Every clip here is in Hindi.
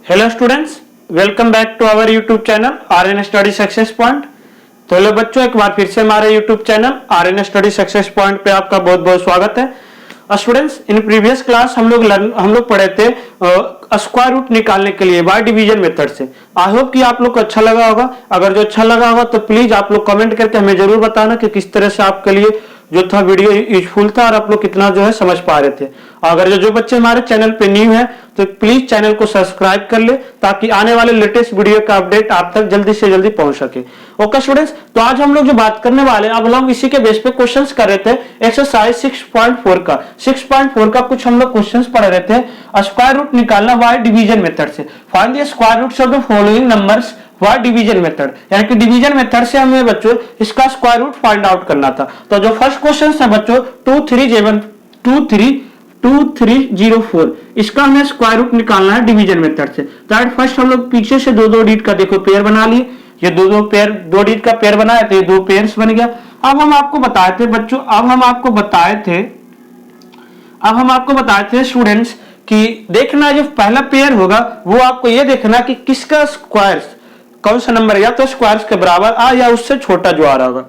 Hello students, welcome back to our YouTube channel RN study success point. तो हेलो बच्चों, एक बार फिर से हमारे YouTube channel RN study success point पे आपका बहुत बहुत स्वागत है। स्टूडेंट्स, इन प्रीवियस क्लास हम लोग पढ़े थे स्क्वायर रूट निकालने के लिए बाय डिवीजन मेथड से। आई होप कि आप लोग को अच्छा लगा होगा। अगर जो अच्छा लगा होगा तो प्लीज आप लोग कमेंट करके हमें जरूर बताना कि किस तरह से आपके लिए जो था वीडियो यूजफुल था और आप लोग कितना जो है समझ पा रहे थे। अगर जो बच्चे हमारे चैनल पे न्यू है तो प्लीज चैनल को सब्सक्राइब कर ले ताकि आने वाले लेटेस्ट वीडियो का अपडेट आप तक जल्दी से जल्दी पहुंच सके। ओके स्टूडेंट्स, तो आज हम लोग जो बात करने वाले, अब हम इसी के बेस पे क्वेश्चंस कर रहे थे। एक्सरसाइज 6.4 का कुछ हम लोग क्वेश्चंस पढ़ रहे थे। स्क्वायर रूट निकालना बाय डिवीजन मेथड से। Find the square roots of the following numbers by division method, यानी कि डिवीजन मेथड से हमें बच्चों इसका स्क्वायर रूट फाइंड आउट करना था। तो जो फर्स्ट क्वेश्चन है बच्चों 2304, इसका हमें स्क्वायर रूट निकालना है डिवीजन मेथड से। दैट फर्स्ट हम लोग पीछे से दो डिजिट का देखो पेयर बना लिए। ये दो डिजिट का पेयर बनाया तो ये दो पेयर्स बन गया। अब हम आपको बताए थे बच्चों, अब हम आपको बताए थे स्टूडेंट्स कि देखना जो पहला पेयर होगा वो आपको ये देखना कि किसका स्क्वायर, कौन सा नंबर या तो स्क्वायर्स के बराबर आ या उससे छोटा जो आ रहा होगा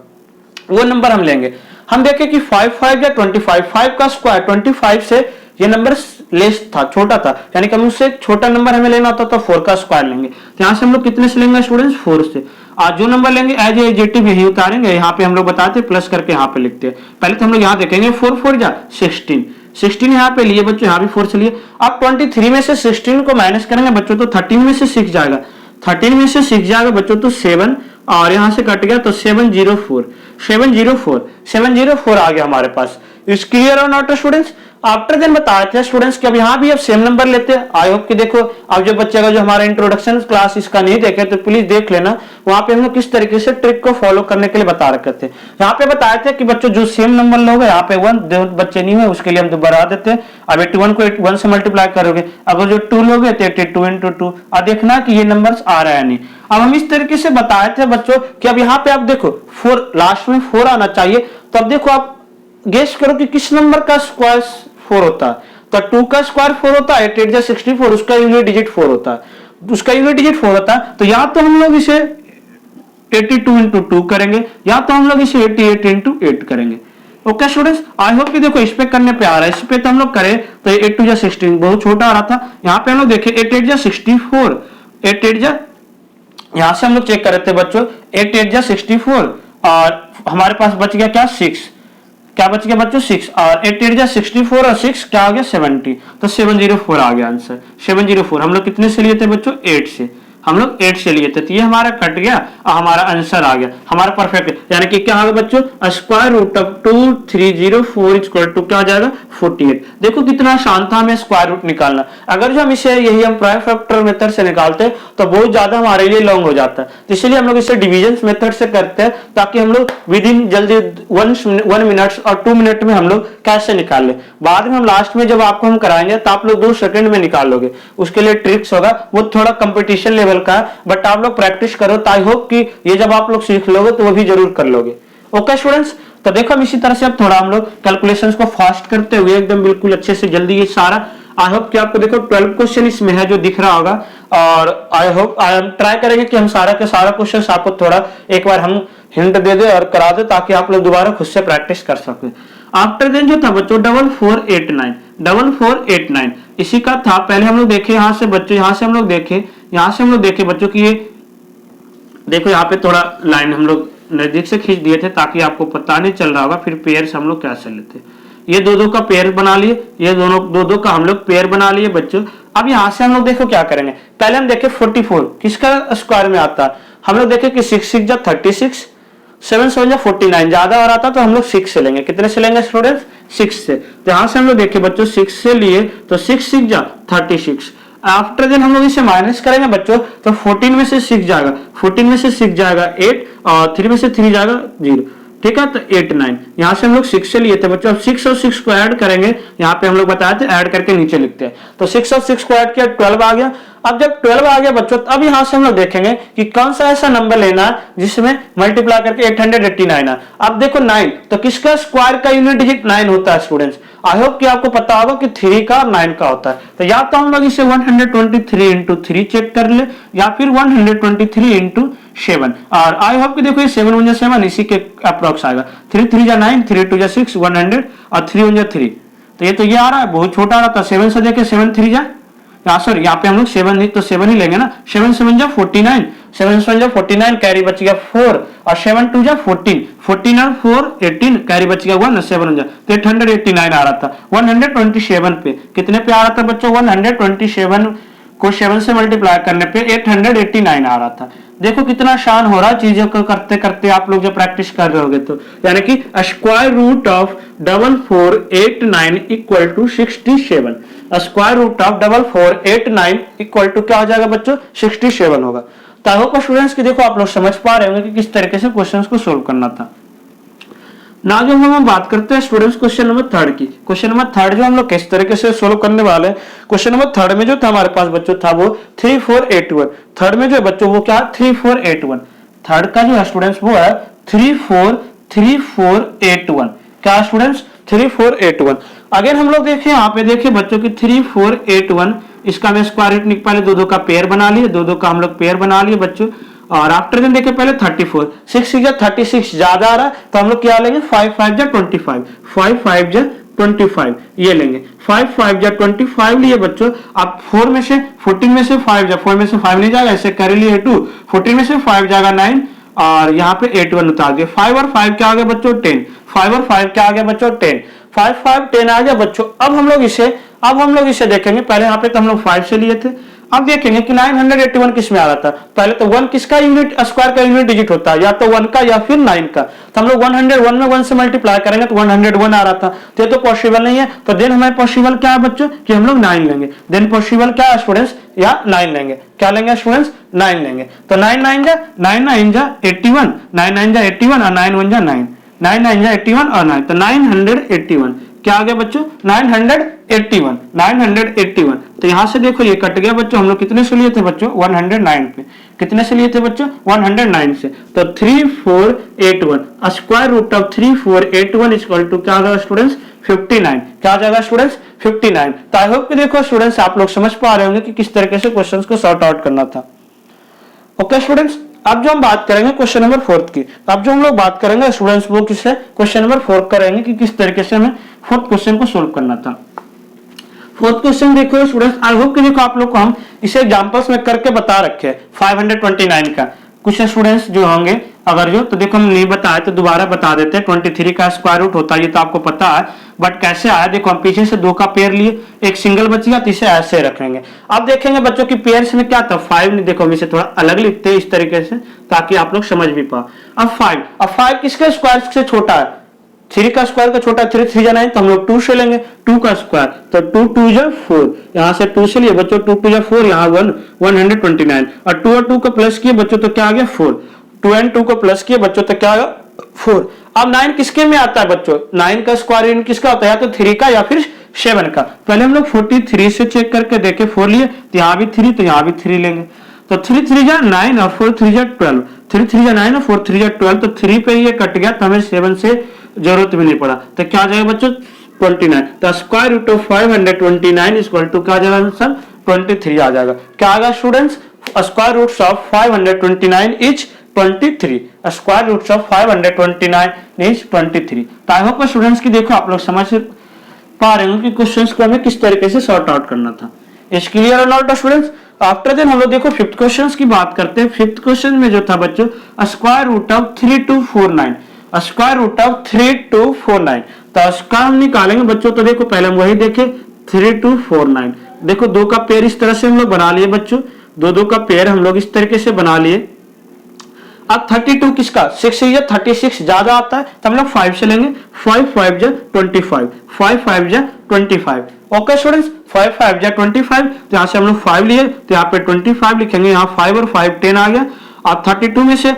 वो नंबर हम लेंगे। हम देखें कि 5 या 25, 5 का स्क्वायर 25 से ये नंबर लेस था, छोटा था, यानी कि हम उससे छोटा नंबर हमें लेना होता तो 4 का स्क्वायर लेंगे। तो यहां से हम लोग कितने से लेंगे स्टूडेंट्स? 4 से। आज जो नंबर लेंगे एज एजेटिव यही उतारेंगे। यहाँ पे हम लोग बताते प्लस करके यहाँ पे लिखते हैं। पहले तो हम लोग यहाँ देखेंगे 4 जा 16 यहाँ पे लिए बच्चों, यहाँ भी 4 से लिए। अब 23 में से 16 को माइनस करेंगे बच्चों तो 13 में से 6 जाएगा, 13 में से 6 जाएगा बच्चों तो 7, और यहां से कट गया तो 704 आ गया हमारे पास। Is clear or not students? After then बताए थे स्टूडेंट्स कि अब यहाँ भी अब सेम नंबर लेते हैं। आई होप कि देखो, अब जो बच्चे का जो हमारा इंट्रोडक्शन क्लास इसका नहीं देखे तो प्लीज देख लेना। वहां पे हम लोग किस तरीके से ट्रिक को फॉलो करने के लिए बता रखे थे। यहाँ पे बताए थे कि बच्चों जो सेम नंबर लोगे, यहाँ पे 1 बच्चे नहीं है उसके लिए हम दोबारा देते हैं। अब 81 को 1 से मल्टीप्लाई करोगे, अगर जो 2 लोगे तो 82 into 2। अब देखना कि ये नंबर आ रहा है नहीं। अब हम इस तरीके से बताए थे बच्चों कि अब यहाँ पे आप देखो 4 लास्ट में 4 आना चाहिए। तो अब देखो आप गेस करो कि किस नंबर का स्क्वायर 4 होता है। तो 2 का स्क्वायर 4 होता है, 8 8 64, उसका यूनिट डिजिट 4 होता है, तो या तो हम लोग इसे 82 into 2 करेंगे या तो हम लोग इसे 88 into 8 करेंगे। ओके स्टूडेंट्स, आई होप कि देखो इस पे करने पे आ रहा है। इस पे तो हम लोग करें तो 8 2 16 बहुत छोटा आ रहा था। यहाँ पे हम लोग देखें 8 8 64, 8 8 यहां से हम लोग चेक कर रहे थे बच्चों 8 8 64, और हमारे पास बच गया क्या 6, क्या बच गया बच्चों 6, और 8 8 64 और 6 क्या आ गया 70, तो 704 आ गया आंसर। 704 हम लोग कितने से लिए थे बच्चों? 8 से, हम लोग 8 से लिए थे। तो ये हमारा कट गया और हमारा आंसर आ गया, हमारा परफेक्ट, यानी कि क्या आ गया बच्चों? Square root of 2304 equal to क्या आ जाएगा? 48। देखो कितना आसान था हमें स्क्वायर रूट निकालना। अगर जो हम इसे यही हम प्राइम फैक्टर मेथड से निकालते तो बहुत ज्यादा हमारे लिए लॉन्ग हो जाता है। तो इसलिए हम लोग इसे डिवीजन मेथड से करते हैं ताकि हम लोग विद इन जल्दी 1 मिनट और 2 मिनट में हम लोग कैसे निकाल ले। बाद में हम लास्ट में जब आपको हम कराएंगे तो आप लोग 2 सेकंड में निकाल लोगे। उसके लिए ट्रिक्स होगा, वो थोड़ा कंपटीशन लेवल का, बट आप लोग प्रैक्टिस करो। तो आई होप कि ये जब आप लोग सीख लोगे तो वो भी जरूर कर लोगे। ओके स्टूडेंट्स, तो देखो हम इसी तरह से अब थोड़ा हम लोग कैलकुलेशंस को फास्ट करते हुए एकदम बिल्कुल अच्छे से जल्दी ये सारा, आई होप कि आपको देखो 12 क्वेश्चन इसमें है जो दिख रहा होगा, और आई होप ट्राई करेंगे कि हम सारा के सारा क्वेश्चन आपको थोड़ा एक बार हम हिंट दे दे और करा दे ताकि आप लोग दोबारा खुद से प्रैक्टिस कर सकें। आफ्टर देन जो था बच्चों 4489 इसी का था। पहले हम लोग देखे यहाँ से बच्चों, यहाँ से हम लोग देखे बच्चों की ये देखो यहाँ पे थोड़ा लाइन हम लोग नजदीक से खींच दिए थे ताकि आपको पता नहीं चल रहा होगा। फिर पेयर हम लोग कैसे लेते, ये दो का पेयर बना लिए, ये दोनों दो का हम लोग पेयर बना लिए बच्चों। अब यहाँ से हम लोग देखो क्या करेंगे, पहले हम देखे 44 किसका स्क्वायर में आता है। हम लोग देखे कि 6 6 जा 36, 7 7 जा 49, ज्यादा आ रहा था तो हम लोग 6 से लेंगे। कितने से लेंगे स्टूडेंट्स? 6 से। तो यहाँ से हम लोग देखे बच्चों 6 से लिए तो 6 6 जा 36। आफ्टर देन हम लोग इसे माइनस करेंगे बच्चों तो 14 में से 6 जाएगा, 14 में से 6 जाएगा 8, और 3 में से 3 जाएगा 0, ठीक है। तो 8 9 यहाँ से हम लोग 6 से लिए थे बच्चों। अब 6 और 6 को ऐड करेंगे, यहाँ पे हम लोग बताए थे ऐड करके नीचे लिखते हैं। तो 6 और 6 को ऐड किया 12 आ गया। अब जब 12 आ गया बच्चों, अब यहाँ से हम लोग देखेंगे कि कौन सा ऐसा नंबर लेना है जिसमें मल्टीप्लाई करके 889 है। अब देखो 9, तो किसका स्क्वायर का यूनिट डिजिट 9 होता है स्टूडेंट्स। आई होप कि आपको पता होगा कि 3 का और 9 का होता है। तो या तो हम लोग इसे 123 इंटू 3 चेक कर ले, या फिर 123 इंटू 7। और आई होप कि देखो ये 7 1 7 इसी के अप्रोक्स आएगा। 3 3 जा 9, 3 2 जा 6, 100 और 3 1 जा 3। तो ये तो ये आ रहा है, बहुत छोटा आ रहा था। 7 से देखे 7 3 जा, सॉरी यहाँ पे हम लोग 7 नहीं तो 7 ही लेंगे ना। 7 7 जा 49, 7 7 जा 49, कैरी बच गया 4, और 7 2 जा 14, 14 और 4 18, कैरी बच गया 1, 7 जा तो 889 आ रहा था। 127 पे कितने पे आ रहा था बच्चों? 127 को 7 से मल्टीप्लाई करने पे 889 आ रहा था। देखो कितना आसान हो रहा है चीजों को करते करते, आप लोग जब प्रैक्टिस कर रहे होगे तो। यानी कि square root of 4489 equal to 67। Square root of 4489 equal to क्या हो जाएगा बच्चों? 67 होगा। तो आई होप स्टूडेंट्स कि देखो आप लोग समझ पा रहे होंगे कि किस तरीके से क्वेश्चंस को सोल्व करना था ना। जो हम बात करते हैं स्टूडेंट्स क्वेश्चन नंबर 3 की। क्वेश्चन नंबर 3 जो हम लोग किस तरीके से सोल्व करने वाले हैं, क्वेश्चन नंबर 3 में जो था हमारे पास बच्चों था वो 3481। थर्ड में जो है बच्चों वो क्या 3481। थर्ड का जो है स्टूडेंट्स वो है 3481। क्या स्टूडेंट्स? 3481। अगर हम लोग देखें यहाँ पे देखें बच्चों की 3481, इसका मैं स्क्वायर रूट निकाल पहले 2 2 का पेयर बना लिए, 2 2 का हम लोग पेयर बना लिए बच्चों। और आफ्टर देन देखे पहले 34, 6 6 जा 36 ज्यादा आ रहा है तो हम लोग क्या लेंगे 5 5 जा 25, 5 5 जा 25 ये लेंगे। 5 5 जा 25 लिए बच्चों। अब 4 में से 14 में से 5 जा 4 में से 5 नहीं जाएगा, ऐसे कर लिए 2, 14 में से 5 जाएगा 9, और यहाँ पे 81 उतार दिया। 5 और 5 क्या आ गया बच्चों 10, 5 और 5 क्या आ गया बच्चों 10, 5 5 10 आ गया बच्चों। अब हम लोग इसे देखेंगे। पहले यहाँ पे तो हम लोग 5 से लिए थे, अब देखेंगे कि 981 किस में आ रहा था। पहले तो 1 किसका यूनिट स्क्वायर का यूनिट डिजिट होता है, या तो 1 का या फिर 9 का। तो हम लोग 101 में 1 से मल्टीप्लाई करेंगे तो 101 आ रहा था, तो ये तो पॉसिबल नहीं है। तो देन हमें पॉसिबल क्या है बच्चों कि हम लोग 9 लेंगे। देन पॉसिबल क्या है स्टूडेंट्स, या 9 लेंगे। क्या लेंगे स्टूडेंट्स? 9 लेंगे। तो 9 9 जा 81, 9 9 जा 81 और 9 1 जा 9, 9 9 जा 81 और 9, तो 981 क्या आ गया बच्चों 981। तो यहां से देखो ये कट गया बच्चों। हम लोग कितने से लिए थे बच्चों 109 पे, कितने से लिए थे बच्चों 109 से। तो 3481 square root of 3481 equal to क्या आ जाएगा स्टूडेंट्स 59। क्या आ जाएगा स्टूडेंट्स 59। तो आई होप कि देखो स्टूडेंट्स आप लोग समझ पा रहे होंगे कि किस तरीके से क्वेश्चंस को सॉर्ट आउट करना था। ओके स्टूडेंट्स, अब जो हम बात करेंगे क्वेश्चन नंबर 4 की। अब जो हम लोग बात करेंगे स्टूडेंट्स वो किससे क्वेश्चन नंबर 4 करेंगे कि किस तरीके से हमें 4th क्वेश्चन को सोल्व करना था। 4th क्वेश्चन देखो स्टूडेंट्स, आई होप कि देखो आप लोग को हम इसे एग्जांपल्स में करके बता रखे हैं 529 का। कुछ स्टूडेंट्स जो होंगे अगर जो, तो देखो हम नहीं बताए तो दोबारा बता देते हैं। 23 का स्क्वायर रूट होता है ये तो आपको पता है, बट कैसे आया देखो हम पीछे से 2 का पेयर लिए, एक सिंगल बच गया तो इसे ऐसे रखेंगे। अब देखेंगे बच्चों की पेयर्स में क्या था 5 नहीं, देखो हम इसे थोड़ा अलग लिखते हैं इस तरीके से ताकि आप लोग समझ भी पाओ। अब 5 किसके स्क्वायर से छोटा है, 3 का स्क्वायर का छोटा, 3 3 जा 9 तो हम लोग 2 से लेंगे 2 का स्क्वायर, तो 2 2 जा 4, यहां से 2 से लिए बच्चों 2 2 जा 4, यहाँ 129 और 2 और 2 को प्लस किए बच्चों तो क्या आ गया 4, 2 एंड 2 को प्लस किए बच्चों तो क्या आ गया 4। अब 9 किसके में आता है बच्चों, 9 का स्क्वायर यूनिट किसका होता है, या तो 3 का या फिर 7 का। पहले हम लोग 43 से चेक करके देखे 4 लिए तो यहाँ भी 3 तो यहाँ भी 3 लेंगे, तो 3 3 जा 9 और 4 3 जा 12, 3 3 जा 9 और 4 3 जा 12, तो 3 पे ये कट गया तो हमें 7 से जरूरत भी नहीं पड़ा। तो क्या आ जाएगा बच्चों 29। तो square root of 529 equal to क्या आ जाएगा आंसर 23 आ जाएगा। क्या आएगा students square root of 529 is 23, square root of 529 is 23। तो आई होप स्टूडेंट्स की देखो आप लोग समझ पा रहे हो कि क्वेश्चंस को हमें किस तरीके से सॉर्ट आउट करना था। Is clear or not students. After then हम लोग देखो 5th क्वेश्चंस की बात करते हैं। 5th क्वेश्चन में जो था बच्चों square root of 3249, square root of 3249, तो इसका हम निकालेंगे बच्चों। तो देखो पहले हम वही देखे 3249, देखो 2 का पेयर इस तरह से हम लोग बना लिए बच्चों, 2 का पेयर हम लोग इस तरीके से बना लिए। अब 32 किसका 6 या 36 ज्यादा आता है तो हम लोग 5 से लेंगे, 5 5 जा 25, 5 5 जा 25। ओके स्टूडेंट्स 5 5 जा 25, तो यहाँ से हम लोग 5 लिए तो यहाँ पे 25 लिखेंगे, यहाँ 5 और 5 10 आ गया। अब 32 में से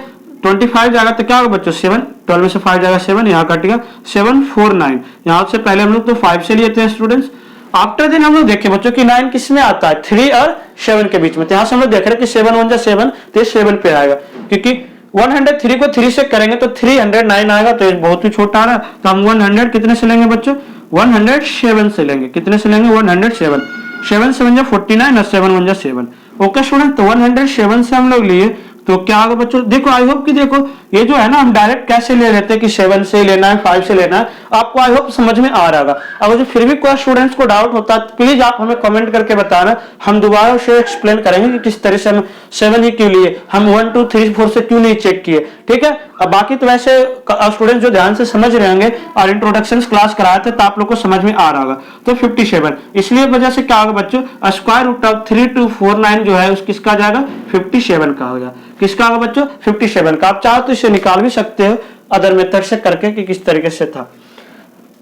25 जाएगा तो क्या होगा बच्चों 7, 12 में से 5 जाएगा 7, यहाँ कट गया 7 4 9। यहाँ से पहले हम लोग तो 5 से लिए थे स्टूडेंट्स। आफ्टर देन हम लोग देखे बच्चों कि 9 किस में आता है, 3 और 7 के बीच में। तो यहाँ से हम लोग देख रहे हैं कि 7 1 जा 7, तो 7 पे आएगा, क्योंकि 103 को 3 से करेंगे तो 309 आएगा, तो बहुत ही छोटा आ रहा है। तो हम 100 कितने से लेंगे बच्चों, 107 से लेंगे। कितने से लेंगे, 107। 7 7 जा 49 और 7 1 जा 7। ओके स्टूडेंट, तो 107 से हम लोग लिए तो क्या होगा बच्चों, देखो आई होप कि देखो ये जो है ना हम डायरेक्ट कैसे ले लेते हैं कि 7 से लेना है 5 से लेना है, आपको आई होप समझ में आ रहा होगा। अगर जो फिर भी कोई स्टूडेंट्स को डाउट होता है प्लीज आप हमें कमेंट करके बताना, हम दोबारा उसे एक्सप्लेन करेंगे कि किस तरह से हम 7 ही क्यों लिए, हम 1 2 3 4 से क्यों नहीं चेक किए, ठीक है। अब बाकी तो वैसे स्टूडेंट जो ध्यान से समझ रहे होंगे और इंट्रोडक्शन क्लास कराए थे तो आप लोग को समझ में आ रहा होगा। तो 57 इसलिए वजह से क्या होगा बच्चों, स्क्वायर रूट ऑफ 3249 जो है उस किसका जाएगा, 57 का होगा। किसका होगा बच्चों, 57 का। आप चाहो तो इसे निकाल भी सकते हो अदर मेथड से करके कि किस तरीके से था।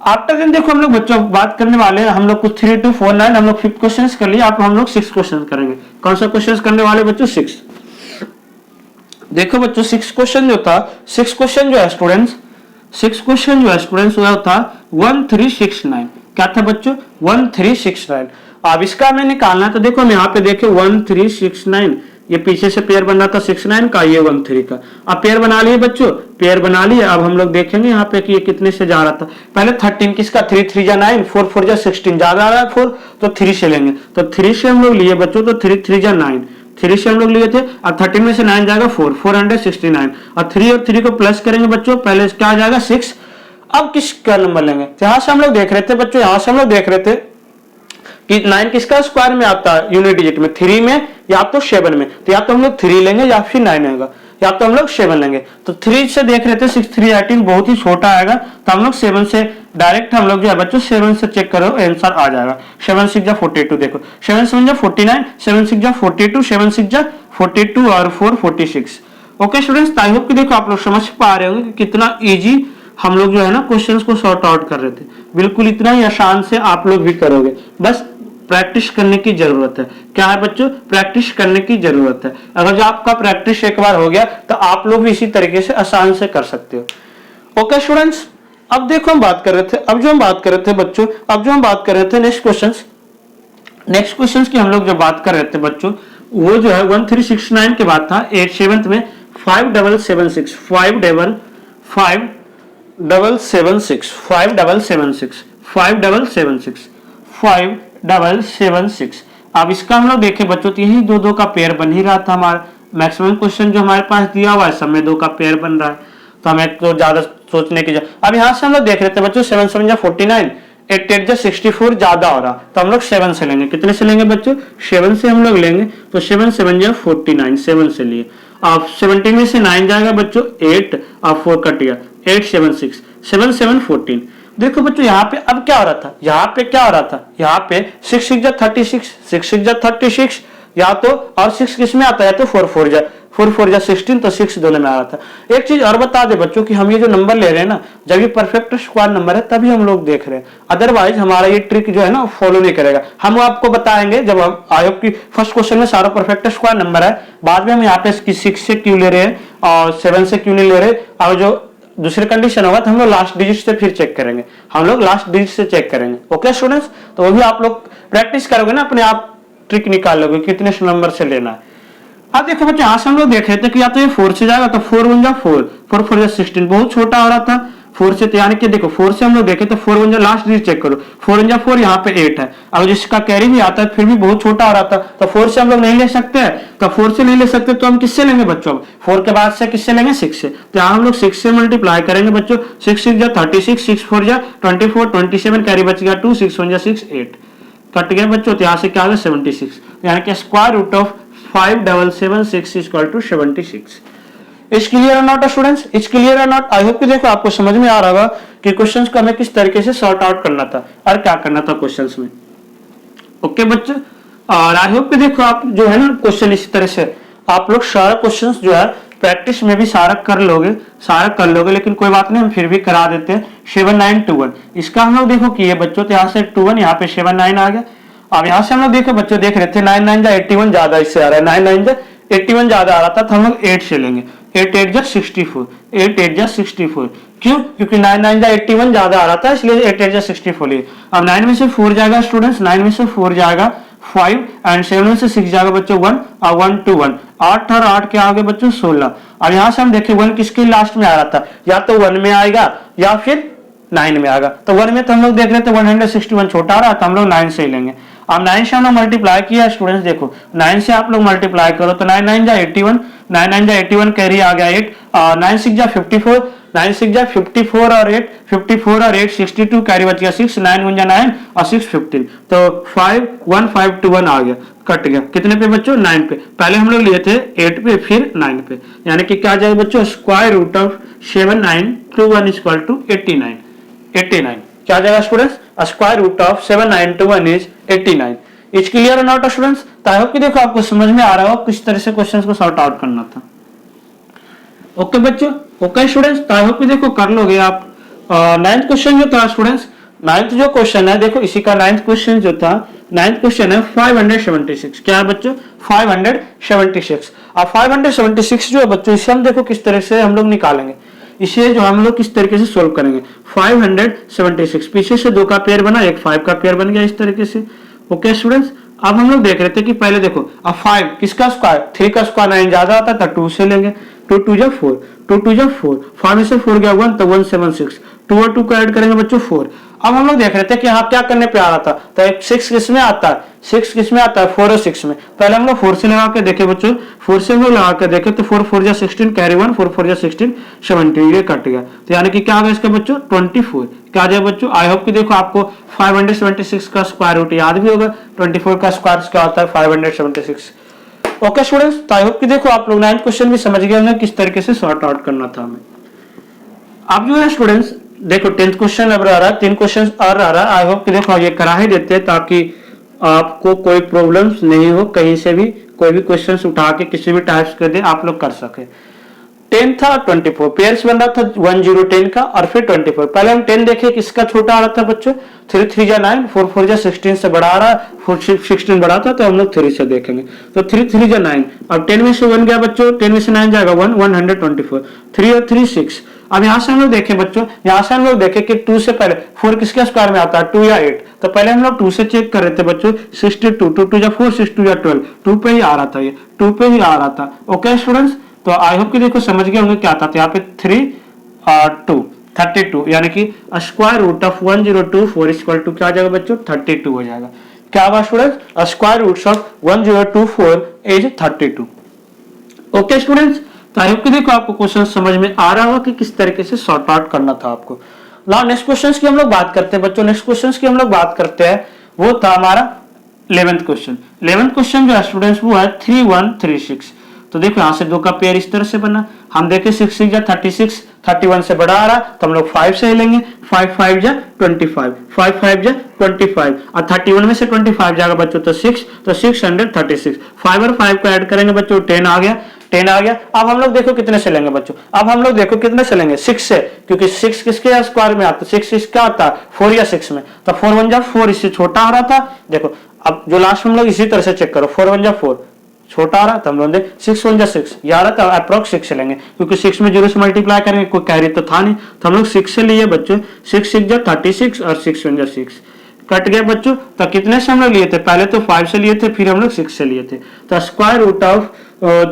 आफ्टर दिन देखो हम लोग बच्चों बात करने वाले हैं, हम लोग कुछ 3 2 4 9 हम लोग 5 क्वेश्चंस कर लिए, आप हम लोग 6 क्वेश्चन करेंगे। कौन सा क्वेश्चंस करने वाले बच्चों, 6। देखो बच्चों 6 क्वेश्चन जो था, 6 क्वेश्चन जो है स्टूडेंट्स, 6 क्वेश्चन जो है स्टूडेंट्स वो था 1369। क्या था बच्चों, 1369। अब इसका हमें निकालना, तो देखो हम यहाँ पे देखे 1369, ये पीछे से पेयर बन रहा था 69 का, ये 13 का। अब पेयर बना लिए बच्चों, पेयर बना लिए। अब हम लोग देखेंगे यहाँ पे कि ये कितने से जा रहा था। पहले 13 किसका, 3 3 जा 9, 4 4 जा 16, ज्यादा आ रहा है 4 तो 3 से लेंगे। तो 3 से हम लोग लिए बच्चों, तो 3 3 जा 9, 3 से हम लोग लिए थे। अब 13 में से 9 जाएगा 4, 469। और 3 और 3 को प्लस करेंगे बच्चों, पहले क्या आ जाएगा 6। अब किसका नंबर लेंगे, यहाँ से हम लोग देख रहे थे बच्चों, यहाँ से हम लोग देख रहे थे कि 9 किसका स्क्वायर में आता है, यूनिट डिजिट में, 3 में या तो 7 में। तो या तो हम लोग 3 लेंगे या फिर 9 आएगा, या तो हम लोग 7 लेंगे। तो 3 से देख रहे थे 6 3 18 बहुत ही छोटा आएगा, तो हम लोग 7 से डायरेक्ट हम लोग जो है बच्चों 7 से चेक करो आंसर आ जाएगा। 7 6 जा 42 देखो, 7 7 जा 49, 7 6 जा 42, 7 6 जा 42 और 4 46। ओके स्टूडेंट्स, आई होप कि देखो आप लोग समझ पा रहे होंगे कि कितना इजी हम लोग जो है ना क्वेश्चंस को सॉर्ट आउट कर रहे थे। बिल्कुल इतना ही आसान से आप लोग भी करोगे, बस प्रैक्टिस करने की जरूरत है। क्या है बच्चों, प्रैक्टिस करने की जरूरत है। अगर जो आपका प्रैक्टिस एक बार हो गया तो आप लोग भी इसी तरीके से आसान से कर सकते हो। ओके स्टूडेंट्स, अब देखो हम बात कर रहे थे, अब जो हम बात कर रहे थे बच्चों, अब जो हम बात कर रहे थे नेक्स्ट क्वेश्चंस की हम लोग जो बात कर रहे थे बच्चों, वो जो है 1369 के बाद था 7th में 5776 57765776577 अब इसका हम लोग देखें बच्चों तो यही 2 2 का पेयर बन ही रहा था। हमारा मैक्सिमम क्वेश्चन जो हमारे पास दिया हुआ है सब में 2 का पेयर बन रहा है, तो हमें तो ज्यादा सोचने की अब यहाँ से हम लोग देख रहे थे बच्चों 7 7 जा 49, 8 8 जा 64 ज्यादा हो रहा, तो हम लोग 7 से लेंगे। कितने से लेंगे बच्चों, 7 से हम लोग लेंगे। तो 7 7 जा 49, 7 से लिए। अब 17 में से 9 जाएगा बच्चों 8 और 4 कट गया, 8 7 6 7 7 14। देखो बच्चों यहाँ पे अब क्या हो रहा था, यहाँ पे क्या हो रहा था, यहाँ पे 6 6 जा 36, 6 6 जा 36, या तो और 6 किस में आता है, तो 4 4 जा 16, तो 6 दोनों में आ रहा था। एक चीज और बता दे बच्चों कि हम ये जो नंबर ले रहे हैं ना, जब ये परफेक्ट स्क्वायर नंबर है तभी हम लोग देख रहे हैं, अदरवाइज हमारा ये ट्रिक जो है ना फॉलो नहीं करेगा। हम आपको बताएंगे जब हम आयोग की फर्स्ट क्वेश्चन में सारा परफेक्ट स्क्वायर नंबर है, बाद में हम यहाँ पे 6 से क्यों ले रहे हैं और 7 से क्यों नहीं ले रहे, और जो दूसरी कंडीशन होगा तो हम लोग लास्ट डिजिट से फिर चेक करेंगे, हम लोग लास्ट डिजिट से चेक करेंगे। ओके स्टूडेंट्स, तो वो भी आप लोग प्रैक्टिस करोगे ना, अपने आप ट्रिक निकाल लोगे कितने नंबर से लेना है। अब देखो बच्चे यहाँ से हम लोग देख रहे थे कि या तो ये 4 से जाएगा, तो 4 1 जा 4, 4 4 जा 16, बहुत छोटा हो रहा था 4 से, तो यानी कि देखो 4 से हम लोग देखे तो 4 1 जा लास्ट डिजिट चेक करो, 4 1 जा 4, यहाँ पे 8 है। अगर जिसका कैरी भी आता है फिर भी बहुत छोटा हो रहा था, तो 4 से हम लोग नहीं ले सकते हैं, तो 4 से नहीं ले सकते तो हम किससे लेंगे बच्चों, 4 के बाद से किससे लेंगे, 6 से। तो यहाँ हम लोग 6 से मल्टीप्लाई करेंगे बच्चों, 6 6 जा 36, 6 4 जा 24, 27 कैरी बच गया 2, 6 1 जा 6 8 कट गया बच्चों, तो यहाँ से क्या आ गया 76, यानी कि square root of 5776 equal to 76। Is clear or not students, is clear or not. I hope कि देखो आपको समझ में आ रहा होगा कि क्वेश्चंस को हमें किस तरीके से सॉर्ट आउट करना था और क्या करना था क्वेश्चंस में। ओके बच्चे, और आई होप कि देखो आप जो है ना क्वेश्चन इसी तरह से आप लोग सारा क्वेश्चंस जो है प्रैक्टिस में भी सारा कर लोगे, लेकिन कोई बात नहीं हम फिर भी करा देते हैं। 7 9 2 1 इसका हम लोग देखो किए बच्चों, तो यहाँ से 2 1, यहाँ पे 7 9 आ गया। अब यहाँ से हम लोग देखो बच्चों देख रहे थे 9 9 जा 81 ज्यादा इससे आ रहा है, 9 9 जा 81 ज्यादा आ रहा था, तो हम लोग 8 से लेंगे। 8 8 जा 64, 8 8 जा 64। क्यों? क्योंकि 9 9 जा 81 ज्यादा आ रहा था, इसलिए 8 8 जा 64 लिए। अब 9 में से 4 जाएगा स्टूडेंट्स, 9 में से 4 जाएगा 5 एंड 7 में से 6 जाएगा बच्चों 1 और 1 2 1, 8 और 8 के आगे बच्चों 16। अब यहां से हम देखें 1 किसके लास्ट में आ रहा था, या तो 1 में आएगा या फिर 9 में आएगा। तो 1 में तो हम लोग देख रहे थे 161 छोटा आ रहा था, हम लोग 9 से ही लेंगे। अब 9 से हम लोग मल्टीप्लाई किया स्टूडेंट्स, देखो 9 से आप लोग मल्टीप्लाई करो तो 9 9 जा 81, 9 9 जा 81 कैरी आ गया 8, 9 6 जा 54, 9 6 जा 54 और 8, 54 और 8 62 कैरी बच गया 6, 9 1 जा 9 और 6 15, तो 5 1 5 2 1 आ गया, कट गया। कितने पे बच्चों? 9 पे। पहले हम लोग लिए थे 8 पे फिर 9 पे, यानी कि क्या आ जाएगा बच्चों, square root of 7921 equal to 89। 89 क्या जाएगा students? Square root of 7921 is 89। Is clear or not students? तो आई होप कि देखो आपको समझ में आ रहा हो किस तरह से क्वेश्चंस को सॉर्ट आउट करना था। ओके बच्चों, ओके स्टूडेंट्स, तो आई होप कि देखो कर लोगे आप। 9th क्वेश्चन जो था स्टूडेंट्स, 9th जो क्वेश्चन है देखो, इसी का 9th क्वेश्चन जो था, 9th क्वेश्चन है 576। क्या है बच्चों? 576। अब 576 जो है बच्चों, इसे हम देखो किस तरह से हम लोग निकालेंगे, इसे जो हम लोग किस तरीके से सोल्व करेंगे। 576 पीछे से 2 का पेयर बना, एक 5 का पेयर बन गया इस तरीके से। ओके स्टूडेंट्स, अब हम लोग देख रहे थे कि पहले देखो, अब 5 किसका स्क्वायर, 3 का स्क्वायर 9 ज्यादा आता था, 2 से लेंगे, 2 2 जा 4, 2 2 जा 4, 5 में से 4 गया 1 तो 176, 2 और 2 को ऐड करेंगे बच्चों 4। अब हम लोग देख रहे थे कि यहाँ क्या करने पे आ रहा था, तो 6 किस में आता है, 6 किस में आता है, 4 और 6 में। पहले हम लोग 4 से लगा के देखे बच्चों, 4 से हम लोग लगा के देखे तो 4 4 जा 16 कैरी 1, 4 4 जा 16 17, ये कट गया। तो यानी कि क्या आ गया इसका बच्चों 24। क्या आ जाए बच्चों? आई होप कि देखो आपको 576 का स्क्वायर रूट याद भी होगा, 24 का स्क्वायर क्या होता है 576। ओके स्टूडेंट्स, तो आई होप कि देखो आप लोग 9th क्वेश्चन भी समझ गए होंगे किस तरीके से सॉर्ट आउट करना था हमें। अब जो है स्टूडेंट्स देखो 10th क्वेश्चन अब रह रहा है, 3 क्वेश्चन और रह रहा है। आई होप कि देखो ये करा ही देते हैं ताकि आपको कोई प्रॉब्लम्स नहीं हो, कहीं से भी कोई भी क्वेश्चंस उठा के किसी भी टाइप्स के दे आप लोग कर सके। 10 था 24 पेयर्स बन रहा था 1 0 10 का और फिर 24। पहले हम 10 देखे किसका छोटा आ रहा था बच्चों, 3 3 जा 9, 4 4 जा 16 से बड़ा आ रहा है, 4 16 बड़ा था तो हम लोग 3 से देखेंगे, तो 3 3 जा 9। अब 10 में से 1 गया बच्चों, 10 में से 9 जाएगा 1 124, 3 और 3 6। अब यहां से हम लोग देखें बच्चों, यहां से हम लोग देखें कि 2 से पहले 4 किसके स्क्वायर में आता है, 2 या 8। तो पहले हम लोग 2 से चेक कर रहे थे बच्चों, 62, 2 2 जा 4, 6 2 जा 12, 2 पे ही आ रहा था, ये 2 पे ही आ रहा था। ओके स्टूडेंट्स, तो आई होप कि देखो समझ गए होंगे क्या था, यहाँ पे 3 2 32, यानी कि square root of 1024 equal to क्या आ जाएगा बच्चों 32 हो जाएगा। क्या होगा students? Square root of 1024 is 32। Okay students, तो आई होप कि देखो आपको क्वेश्चन समझ में आ रहा होगा कि किस तरीके से सॉर्ट आउट करना था आपको। नाउ नेक्स्ट क्वेश्चन की हम लोग बात करते हैं बच्चों, नेक्स्ट क्वेश्चन की हम लोग बात करते हैं, वो था हमारा 11th क्वेश्चन। 11th क्वेश्चन जो है स्टूडेंट्स वो है 3 1 3 6। तो देखो यहाँ से 2 का पेयर इस तरह से बना, हम देखे 6 6 जा 36, 31 से बड़ा आ रहा तो हम लोग 5 से ही लेंगे, 5 5 जा 25, 5 5 जा 25 और 31 में से 25 जाएगा बच्चों तो 6, तो 636, 5 और 5 को ऐड करेंगे बच्चों 10 आ गया, 10 आ गया। अब हम लोग देखो कितने से लेंगे बच्चों, अब हम लोग देखो कितने से लेंगे 6 से, क्योंकि 6 किसके स्क्वायर में आता है, 6 इसका आता है 4 या 6 में, तो 4 1 जा 4, इससे छोटा आ रहा था। देखो अब जो लास्ट में हम लोग इसी तरह से चेक करो, 4 1 जा 4 छोटा आ रहा था, हम लोग 6 1 जा 6 ये आ रहा था, अप्रोक्स 6 से लेंगे क्योंकि 6 में 0 से मल्टीप्लाई करेंगे, कोई कैरी तो था नहीं, तो हम लोग 6 से लिए बच्चों, 6 6 जा 36 और 6 1 जा 6 कट गया बच्चों। तो कितने से हम लोग लिए थे, पहले तो 5 से लिए थे फिर हम लोग 6 से लिए थे, तो स्क्वायर रूट ऑफ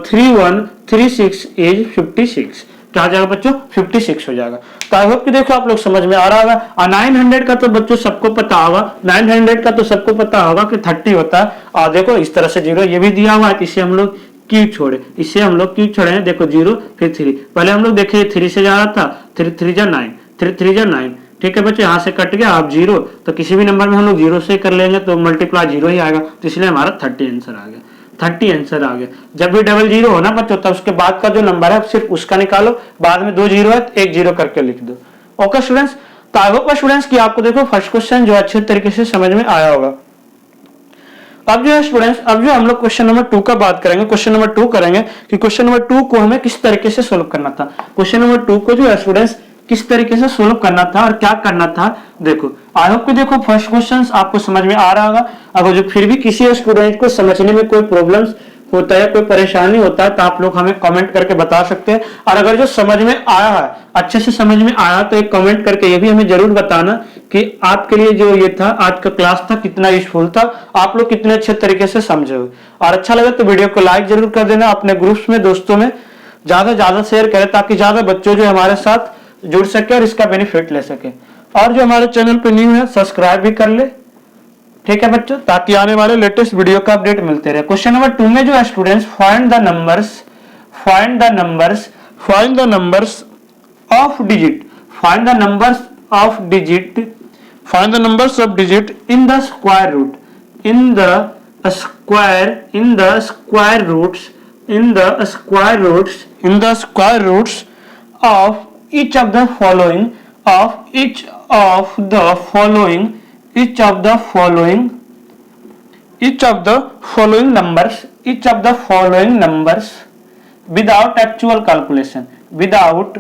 3136 इज 56। क्या आ जाएगा बच्चों 56 हो जाएगा। तो आई होप कि देखो आप लोग समझ में आ रहा होगा। और 900 का तो बच्चों सबको पता होगा, 900 का तो सबको पता होगा कि 30 होता है। और देखो इस तरह से 0 ये भी दिया हुआ है, इसे हम लोग क्यूब छोड़े, इसे हम लोग क्यूब छोड़े हैं, देखो 0 फिर 3, पहले हम लोग देखे 3 से जा रहा था, 3 3 जा 9, 3 3 जा 9, ठीक है बच्चों, यहाँ से कट गया। अब 0 तो किसी भी नंबर में हम लोग 0 से कर लेंगे तो मल्टीप्लाई 0 ही आएगा, तो इसलिए हमारा 30 आंसर आ गया, 30 आंसर आ गया। जब भी डबल 0 हो ना बच्चों, तब उसके बाद का जो नंबर है सिर्फ उसका निकालो, बाद में 2 0 है तो 1 0 करके लिख दो। ओके स्टूडेंट्स, तो आई होप स्टूडेंट्स कि आपको देखो फर्स्ट क्वेश्चन जो अच्छे तरीके से समझ में आया होगा। अब जो है स्टूडेंट्स, अब जो हम लोग क्वेश्चन नंबर 2 का बात करेंगे, क्वेश्चन नंबर 2 करेंगे कि क्वेश्चन नंबर 2 को हमें किस तरीके से सोल्व करना था। क्वेश्चन नंबर 2 को जो है स्टूडेंट्स किस तरीके से सोल्व करना था और क्या करना था। देखो आई होप कि देखो फर्स्ट क्वेश्चन आपको समझ में आ रहा होगा। अगर जो फिर भी किसी स्टूडेंट को समझने में कोई प्रॉब्लम्स होता है, कोई परेशानी होता है तो आप लोग हमें कमेंट करके बता सकते हैं। और अगर जो समझ में आया है, अच्छे से समझ में आया, तो एक कमेंट करके ये भी हमें जरूर बताना कि आपके लिए जो ये था आज का क्लास था कितना यूजफुल था, आप लोग कितने अच्छे तरीके से समझे हुए। और अच्छा लगा तो वीडियो को लाइक जरूर कर देना, अपने ग्रुप्स में दोस्तों में ज्यादा से ज्यादा शेयर करें ताकि ज्यादा बच्चों जो हमारे साथ जुड़ सके और इसका बेनिफिट ले सके। और जो हमारे चैनल पे न्यू है सब्सक्राइब भी कर ले, ठीक है बच्चों, ताकि आने वाले लेटेस्ट वीडियो का अपडेट मिलते रहे। क्वेश्चन नंबर 2 में जो है students, find the numbers of digit in the square roots of each of the following numbers without actual calculation, without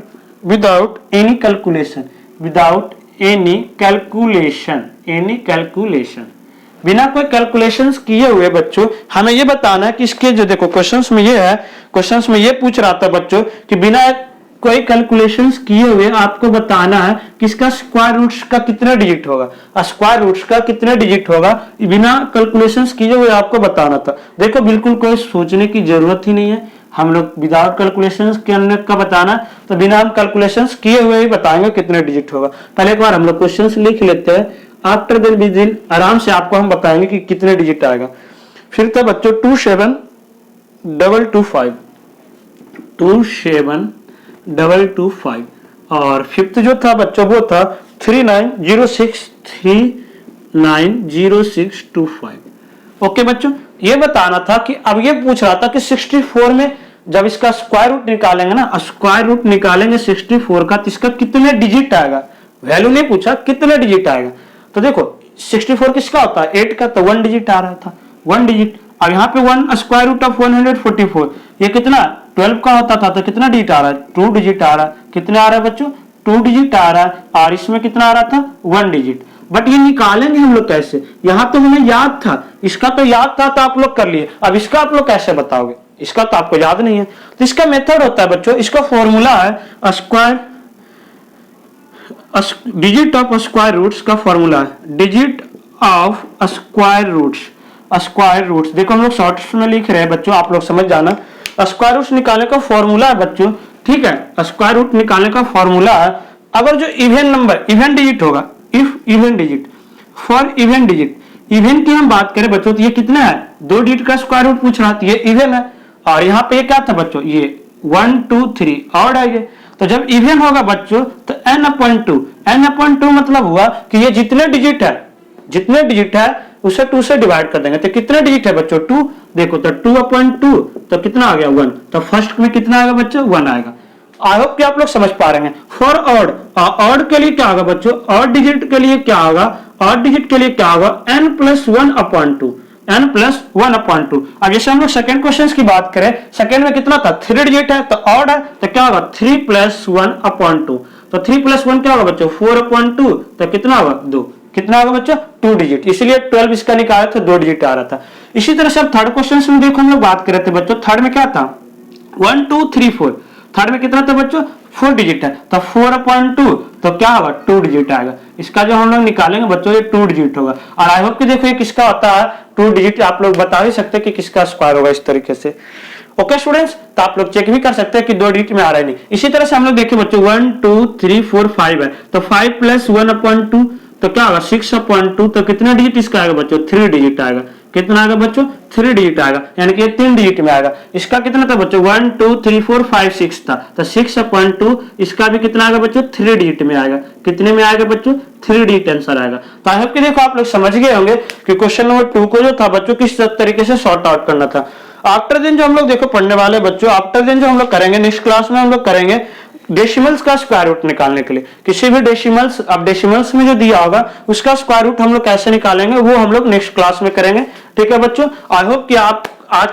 any calculation, बिना कोई कैलकुलेशंस किए हुए बच्चों हमें ये बताना है कि इसके जो देखो क्वेश्चंस में ये पूछ रहा था बच्चों कि बिना कोई कैलकुलेशंस किए हुए आपको बताना है कि इसका स्क्वायर रूट्स का कितना डिजिट होगा, बिना कैलकुलेशंस किए हुए आपको बताना था। देखो बिल्कुल कोई सोचने की जरूरत ही नहीं है, हम लोग विदाउट कैलकुलेशंस के अंदर का बताना तो बिना हम कैलकुलेशंस किए हुए ही बताएंगे कितने डिजिट होगा। पहले एक बार हम लोग क्वेश्चंस लिख लेते हैं, आफ्टर देन विदिन आराम से आपको हम बताएंगे कि कितने डिजिट आएगा। फिर था बच्चों 27225 और फिफ्थ जो था बच्चों वो था 390625। ओके बच्चों, ये बताना था कि अब ये पूछ रहा था कि 64 में जब इसका स्क्वायर रूट निकालेंगे ना, 64 का तो इसका कितने डिजिट आएगा, वैल्यू नहीं पूछा कितने डिजिट आएगा। तो देखो 64 किसका होता है 8 का, तो 1 डिजिट आ रहा था, 1 डिजिट। अब यहाँ पे 1 स्क्वायर रूट ऑफ 144 ये कितना 12 का होता था, तो कितना डिजिट आ रहा है 2 डिजिट आ रहा है। कितना आ रहा है बच्चों 2 डिजिट आ रहा है, और इसमें कितना आ रहा था 1 डिजिट। बट ये निकालेंगे हम लोग कैसे, यहाँ तो हमें याद था, इसका तो याद था तो आप लोग कर लिए, अब इसका आप लोग कैसे बताओगे, इसका तो आपको याद नहीं है। तो इसका मेथड होता है बच्चों, इसका फॉर्मूला है डिजिट ऑफ स्क्वायर रूट्स का फॉर्मूला है, डिजिट ऑफ स्क्वायर रूट्स। देखो हम लोग शॉर्ट्स में लिख रहे हैं बच्चों, आप लोग समझ जाना। स्क्वायर रूट्स निकालने का फॉर्मूला है बच्चों, ठीक है, स्क्वायर रूट निकालने का फॉर्मूला है, अगर जो इवन डिजिट होगा, इवन की हम बात करें बच्चों तो ये कितना है 2 डिजिट का स्क्वायर रूट पूछ रहा था, ये इवन है। और यहाँ पे क्या था बच्चों, ये 1 2 3 ऑड है ये। तो जब इवन होगा बच्चों तो n/2 मतलब हुआ कि ये जितने डिजिट है उसे 2 से डिवाइड कर देंगे। तो कितने डिजिट है बच्चों 2, देखो तो 2/2 तो कितना आ गया 1, तो फर्स्ट में कितना आएगा बच्चों 1 आएगा। आई होप कि आप लोग समझ पा रहे हैं। फॉर ऑड के लिए क्या होगा बच्चों, ऑड डिजिट के लिए क्या होगा n+1/2। अब जैसे हम लोग सेकंड क्वेश्चन की बात करें, सेकंड में कितना था 3 डिजिट है तो ऑड है, तो क्या होगा 3+1/2। तो 3+1 क्या होगा बच्चों 4/2, तो कितना होगा 2, कितना होगा बच्चों 2 डिजिट, इसलिए 12 इसका निकाला था 2 डिजिट आ रहा था। इसी तरह से अब थर्ड क्वेश्चन में देखो हम लोग बात कर रहे थे बच्चों, थर्ड में क्या था 1 2 3 4, थर्ड में कितना था बच्चों 4 डिजिट है, तो 4/2 तो क्या होगा 2 डिजिट आएगा। इसका जो हम लोग निकालेंगे बच्चों ये 2 डिजिट होगा। और आई होप कि देखो ये किसका होता है 2 डिजिट, आप लोग बता ही सकते हैं कि किसका स्क्वायर होगा इस तरीके से। ओके स्टूडेंट्स, तो आप लोग चेक भी कर सकते हैं कि 2 डिजिट में आ रहा है नहीं। इसी तरह से हम लोग देखें बच्चों 1 2 3 4 5 है, तो 5+1/2 तो क्या होगा 6/2, तो कितना डिजिट इसका आएगा बच्चों 3 डिजिट आएगा। कितना आएगा बच्चों 3 डिजिट आएगा, यानी कि 3 डिजिट में आएगा। इसका कितना था बच्चों 1 2 3 4 5 6 था, तो 6/2 इसका भी कितना आएगा बच्चों 3 डिजिट में आएगा। कितने में आएगा बच्चों 3 डिजिट आंसर आएगा। तो आई होप कि देखो आप लोग समझ गए होंगे कि क्वेश्चन नंबर 2 को जो था बच्चों किस तरीके से सॉर्ट आउट करना था। आफ्टर देन जो हम लोग देखो पढ़ने वाले बच्चों, आफ्टर देन जो हम लोग करेंगे नेक्स्ट क्लास में हम लोग करेंगे डेसिमल्स का स्क्वायर रूट निकालने के लिए। किसी भी डेसिमल्स, अब डेसिमल्स में जो दिया होगा उसका स्क्वायर रूट हम लोग कैसे निकालेंगे वो हम लोग नेक्स्ट क्लास में करेंगे। ठीक है बच्चों, आई होप कि आज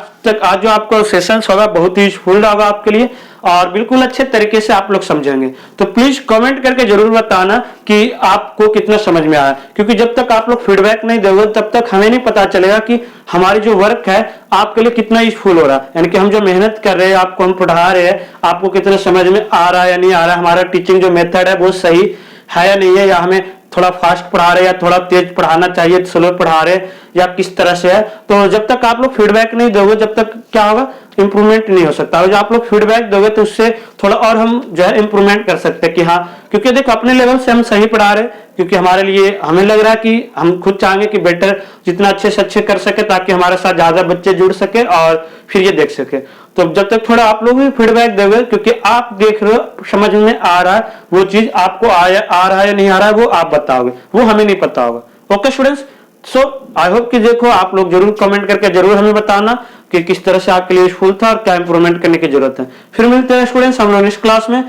जो आपको सेशंस होगा बहुत ही यूजफुल होगा आपके लिए और बिल्कुल अच्छे तरीके से आप लोग समझेंगे। तो प्लीज कमेंट करके जरूर बताना कि आपको कितना समझ में आया, क्योंकि जब तक आप लोग फीडबैक नहीं दोगे तब तक हमें नहीं पता चलेगा कि हमारी जो वर्क है आपके लिए कितना यूजफुल हो रहा है। यानी कि हम जो मेहनत कर रहे हैं, आपको हम पढ़ा रहे हैं, आपको कितना समझ में आ रहा है या नहीं आ रहा है, हमारा टीचिंग जो मेथड है वो सही है या नहीं है, या हमें थोड़ा फास्ट पढ़ा रहे या थोड़ा तेज पढ़ाना चाहिए, स्लो पढ़ा रहे या किस तरह से है। तो जब तक आप लोग फीडबैक नहीं दोगे जब तक क्या होगा, इंप्रूवमेंट नहीं हो सकता। और जो आप लोग फीडबैक दोगे तो उससे थोड़ा और हम जो है इंप्रूवमेंट कर सकते हैं कि हाँ, क्योंकि देखो अपने लेवल से हम सही पढ़ा रहे, क्योंकि हमारे लिए हमें लग रहा है कि हम खुद चाहेंगे कि बेटर जितना अच्छे से अच्छे कर सके ताकि हमारे साथ ज्यादा बच्चे जुड़ सके और फिर ये देख सके। तो जब तक थोड़ा आप लोग भी फीडबैक दोगे, क्योंकि आप देख रहे हो समझ में आ रहा है, वो चीज आपको आ रहा है या नहीं आ रहा है वो आप बताओगे, वो हमें नहीं पता होगा। ओके स्टूडेंट्स, सो आई होप कि देखो आप लोग जरूर कमेंट करके जरूर हमें बताना कि किस तरह से आपके लिए यूजफुल था और क्या इंप्रूवमेंट करने की जरूरत है। फिर मिलते हैं स्टूडेंट्स हम लोग नेक्स्ट क्लास में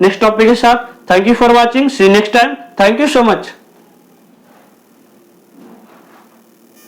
नेक्स्ट टॉपिक के साथ। Thank you for watching, see next time, thank you so much.